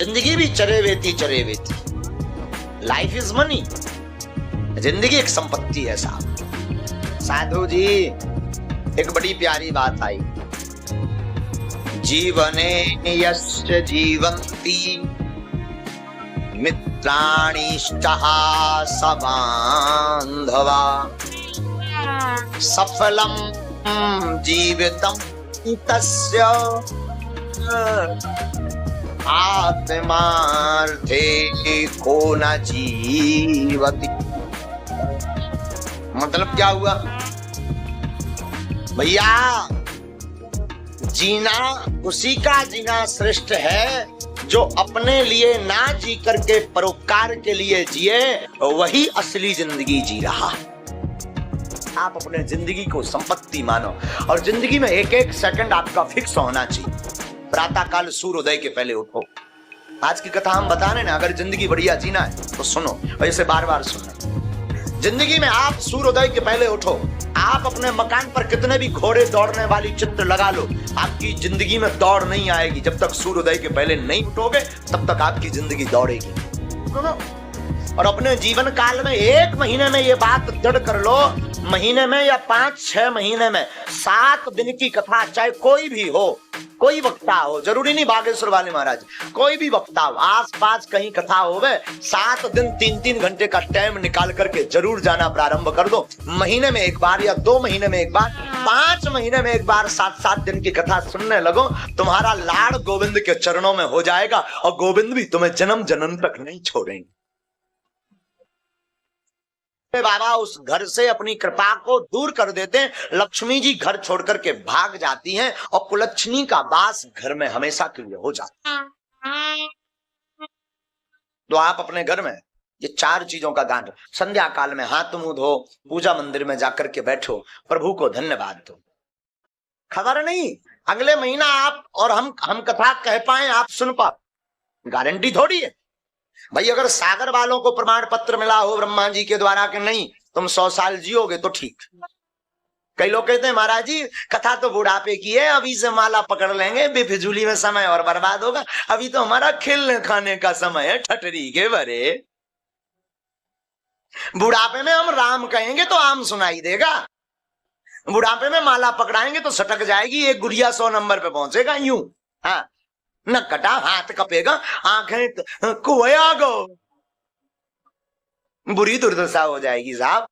जिंदगी भी चरे वेती। Life is money. जिंदगी एक संपत्ति है साहब। साधु जी एक बड़ी प्यारी बात आई। जीवने यस्य जीवन्ति मित्राणिश्चः सबान्धवा सफलम जीवितम तस्य आत्मार्थे को न जीवति। मतलब क्या हुआ भैया? जीना उसी का जीना श्रेष्ठ है जो अपने लिए ना जी करके परोपकार के लिए जिए, वही असली जिंदगी जी रहा। आप अपने जिंदगी को संपत्ति मानो और जिंदगी में एक एक सेकंड आपका फिक्स होना चाहिए। प्रातः काल सूर्योदय के पहले उठो। आज की कथा हम बता रहे ना, अगर जिंदगी बढ़िया जीना है तो सुनो और इसे बार बार सुनो। जिंदगी में आप सूर्योदय के पहले उठो। आप अपने मकान पर कितने भी घोड़े दौड़ने वाली चित्र लगा लो, आपकी जिंदगी में दौड़ नहीं आएगी। जब तक सूर्योदय के पहले नहीं उठोगे तब तक आपकी जिंदगी दौड़ेगी। और अपने जीवन काल में एक महीने में ये बात दृढ़ कर लो, महीने में या 5-6 महीने में 7 दिन की कथा, चाहे कोई भी हो, कोई वक्ता हो, जरूरी नहीं बागेश्वर वाले महाराज, कोई भी वक्ता हो, आस पास कहीं कथा होवे, 7 दिन 3-3 घंटे का टाइम निकाल करके जरूर जाना प्रारंभ कर दो। महीने में एक बार या 2 महीने में एक बार, 5 महीने में एक बार 7-7 दिन की कथा सुनने लगो। तुम्हारा लाड़ गोविंद के चरणों में हो जाएगा और गोविंद भी तुम्हें जन्म जन्म तक नहीं छोड़ेंगे। बाबा उस घर से अपनी कृपा को दूर कर देते हैं। लक्ष्मी जी घर छोड़ करके भाग जाती हैं और कुलच्छनी का वास घर में हमेशा के लिए हो जाता है। तो आप अपने घर में ये 4 चीजों का दान, संध्या काल में हाथ मुंह धो, पूजा मंदिर में जाकर के बैठो, प्रभु को धन्यवाद दो। खबर नहीं अगले महीना आप और हम कथा कह पाए, आप सुन पाओ, गारंटी थोड़ी है भाई। अगर सागर वालों को प्रमाण पत्र मिला हो ब्रह्मा जी के द्वारा कि नहीं तुम 100 साल जियोगे तो ठीक। कई लोग कहते हैं महाराज जी कथा तो बुढ़ापे की है, अभी से माला पकड़ लेंगे, बेफिजूली में समय और बर्बाद होगा, अभी तो हमारा खेलने खाने का समय है। ठटरी के भरे बुढ़ापे में हम राम कहेंगे तो आम सुनाई देगा, बुढ़ापे में माला पकड़ाएंगे तो सटक जाएगी, एक गुड़िया 100 नंबर पे पहुंचेगा यूं। हाँ न कटा हाथ कपेगा, आंखें कुआ गो, बुरी दुर्दशा हो जाएगी साहब।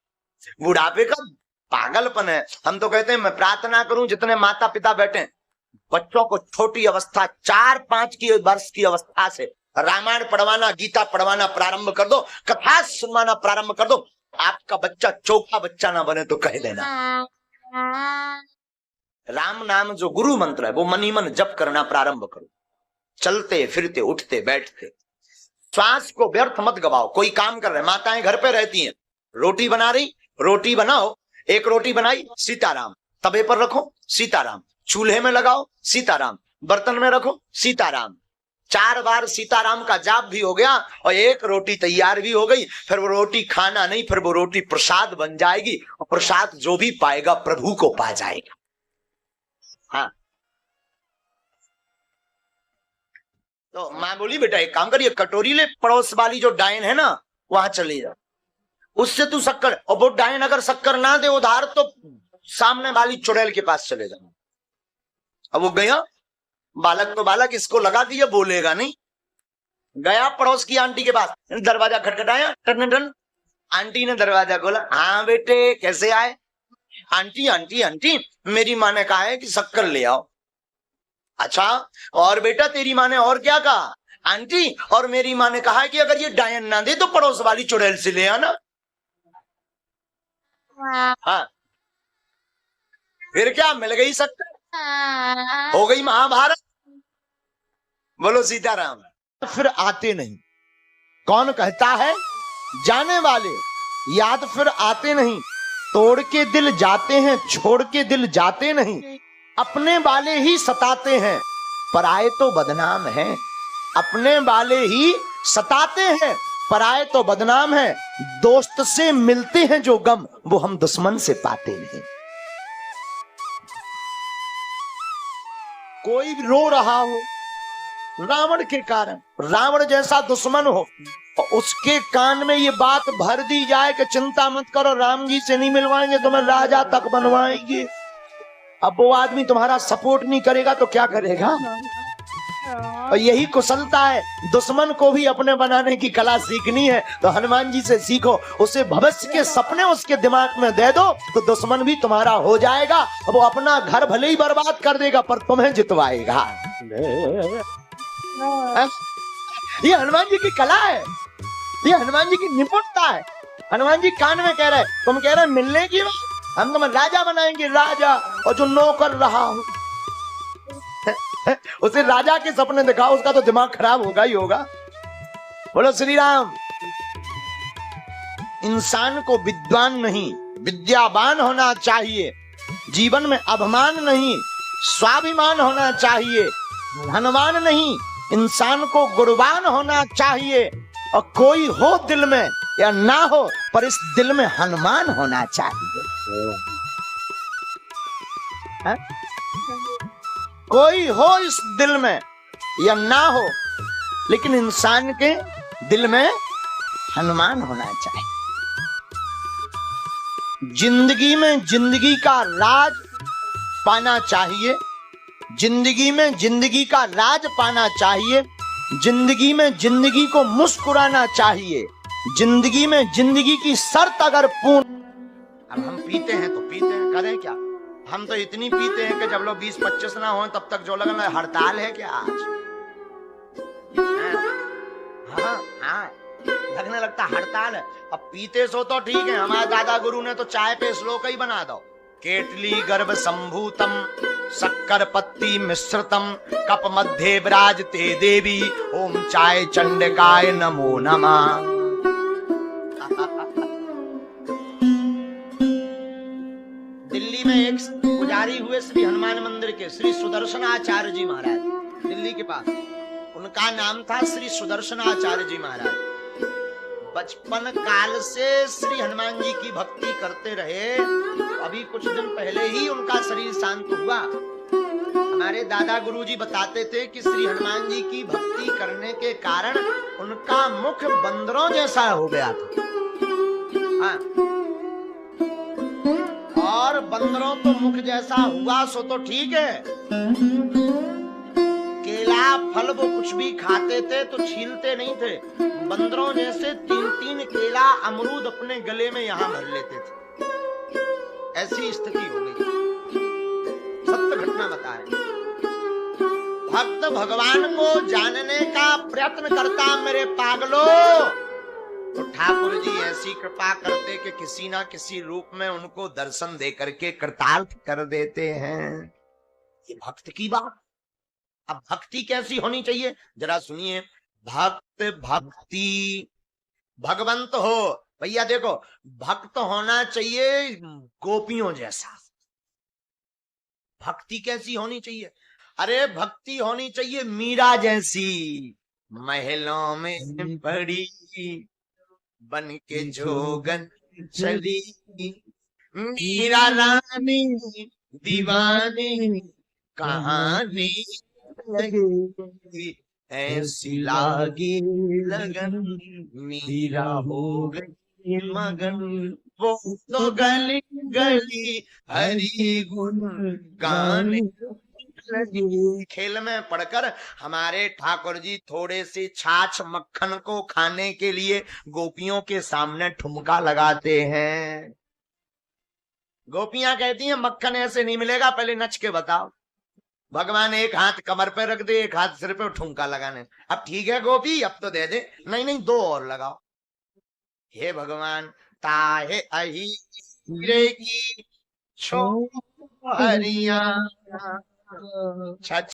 बुढ़ापे का पागलपन है। हम तो कहते हैं मैं प्रार्थना करूं जितने माता पिता बैठे बच्चों को छोटी अवस्था 4-5 की वर्ष की अवस्था से रामायण पढ़वाना, गीता पढ़वाना प्रारंभ कर दो, कथा सुनवाना प्रारंभ कर दो। आपका बच्चा चौका बच्चा ना बने तो कह देना। राम नाम जो गुरु मंत्र है वो मन ही मन जप करना प्रारंभ करो। चलते फिरते उठते बैठते श्वास को व्यर्थ मत गवाओ। कोई काम कर रहे, माताएं घर पे रहती हैं, रोटी बना रही, रोटी बनाओ, एक रोटी बनाई सीताराम, तवे पर रखो सीताराम, चूल्हे में लगाओ सीताराम, बर्तन में रखो सीताराम। 4 बार सीताराम का जाप भी हो गया और एक रोटी तैयार भी हो गई। फिर वो रोटी खाना नहीं, फिर वो रोटी प्रसाद बन जाएगी और प्रसाद जो भी पाएगा प्रभु को पा जाएगा। हाँ तो माँ बोली बेटा एक काम करिए, कटोरी ले, पड़ोस वाली जो डायन है ना वहां चले जाओ, उससे तू शक्कर, और वो डायन अगर शक्कर ना दे उधार तो सामने वाली चुड़ैल के पास चले जाओ। अब वो गया, बालक तो बालक, इसको लगा कि ये बोलेगा नहीं, गया पड़ोस की आंटी के पास, दरवाजा खटखटाया, टन टन, आंटी ने दरवाजा खोला। हाँ बेटे कैसे आए? आंटी आंटी आंटी मेरी माँ ने कहा है कि शक्कर ले आओ। अच्छा और बेटा तेरी माँ ने और क्या कहा? आंटी और मेरी माँ ने कहा है कि अगर ये डायन ना दे तो पड़ोस वाली चुड़ैल से ले आना। हाँ फिर क्या, मिल गई शक्कर, हो गई महाभारत। बोलो सीताराम। फिर आते नहीं, कौन कहता है? जाने वाले। याद फिर आते नहीं, तोड़ के दिल जाते हैं, छोड़ के दिल जाते नहीं। अपने वाले ही सताते हैं, पराए तो बदनाम हैं। अपने वाले ही सताते हैं, पराए तो बदनाम हैं। दोस्त से मिलते हैं जो गम, वो हम दुश्मन से पाते नहीं। कोई रो रहा हो, रावण के कारण। रावण जैसा दुश्मन हो और उसके कान में ये बात भर दी जाए कि चिंता मत करो, राम जी से नहीं मिलवाएंगे, तुम्हें राजा तक बनवाएंगे। अब वो आदमी तुम्हारा सपोर्ट नहीं करेगा तो क्या करेगा? और यही कुशलता है, दुश्मन को भी अपने बनाने की कला सीखनी है तो हनुमान जी से सीखो। उसे भविष्य के सपने उसके दिमाग में दे दो तो दुश्मन भी तुम्हारा हो जाएगा। वो अपना घर भले ही बर्बाद कर देगा पर तुम्हें जितवाएगा। ये हनुमान जी की कला है, ये हनुमान जी की निपुणता है। हनुमान जी कान में कह रहे, तुम कह रहे मिलने की बात, हम तुम्हें राजा बनाएंगे, राजा। और जो नौकर रहा हो उसे राजा के सपने दिखाओ, उसका तो दिमाग खराब होगा ही होगा। बोलो श्री राम। इंसान को विद्वान नहीं विद्यावान होना चाहिए। जीवन में अभिमान नहीं स्वाभिमान होना चाहिए। धनवान नहीं इंसान को गुणवान होना चाहिए। और कोई हो दिल में या ना हो पर इस दिल में हनुमान होना चाहिए। है? कोई हो इस दिल में या ना हो लेकिन इंसान के दिल में हनुमान होना चाहिए। जिंदगी में जिंदगी का राज पाना चाहिए। जिंदगी में जिंदगी का राज पाना चाहिए। जिंदगी में जिंदगी को मुस्कुराना चाहिए। जिंदगी में जिंदगी की शर्त अगर पूर्ण। अब हम पीते हैं तो पीते हैं, करें क्या? हम तो इतनी पीते हैं कि जब लोग 20-25 ना हो तब तक जो लगना है हड़ताल है क्या आज? हाँ हाँ लगने लगता हड़ताल है। अब पीते सो तो ठीक है, हमारे दादा गुरु ने तो चाय पे श्लोक ही बना दो। केटली गर्भ संभूतम शक्कर पत्ती मिश्रितम कप मध्य विराजते देवी ओम चाय चंडिकाय नमो नमः। दिल्ली में एक पुजारी हुए श्री हनुमान मंदिर के, श्री सुदर्शनाचार्य जी महाराज, दिल्ली के पास। उनका नाम था श्री सुदर्शनाचार्य जी महाराज। बचपन काल से श्री हनुमान जी की भक्ति करते रहे। अभी कुछ दिन पहले ही उनका शरीर शांत हुआ। हमारे दादा गुरुजी बताते थे कि श्री हनुमान जी की भक्ति करने के कारण उनका मुख बंदरों जैसा हो गया था। हाँ। और बंदरों तो मुख जैसा हुआ सो तो ठीक है, केला फल वो कुछ भी खाते थे तो छीलते नहीं थे। बंदरों जैसे 3-3 केला अमरूद अपने गले में यहाँ भर लेते थे। ऐसी स्थिति हो गई। सत्य घटना बता रहे। भक्त भगवान को जानने का प्रयत्न करता मेरे पागलो तो ठाकुर जी ऐसी कृपा करते कि किसी ना किसी रूप में उनको दर्शन दे करके कृतार्थ कर देते हैं। ये भक्त की बात। अब भक्ति कैसी होनी चाहिए जरा सुनिए। भक्त भक्ति भगवंत हो भैया। देखो भक्त होना चाहिए गोपियों जैसा। भक्ति कैसी होनी चाहिए? अरे भक्ति होनी चाहिए मीरा जैसी। महलों में पड़ी बन के जोगन चली मीरा रानी दीवानी कहानी लगी ऐसी लागी लगन मीरा हो गई मगन वो तो गली गली हरि गुण गाने लगी। खेल में पढ़कर हमारे ठाकुर जी थोड़े से छाछ मक्खन को खाने के लिए गोपियों के सामने ठुमका लगाते हैं। गोपियां कहती हैं मक्खन ऐसे नहीं मिलेगा, पहले नच के बताओ। भगवान एक हाथ कमर पे रख दे, एक हाथ सिर पे ठुमका लगाने। अब ठीक है गोपी अब तो दे दे। नहीं नहीं 2 और लगाओ। हे भगवान ताहे अही की छो हरिया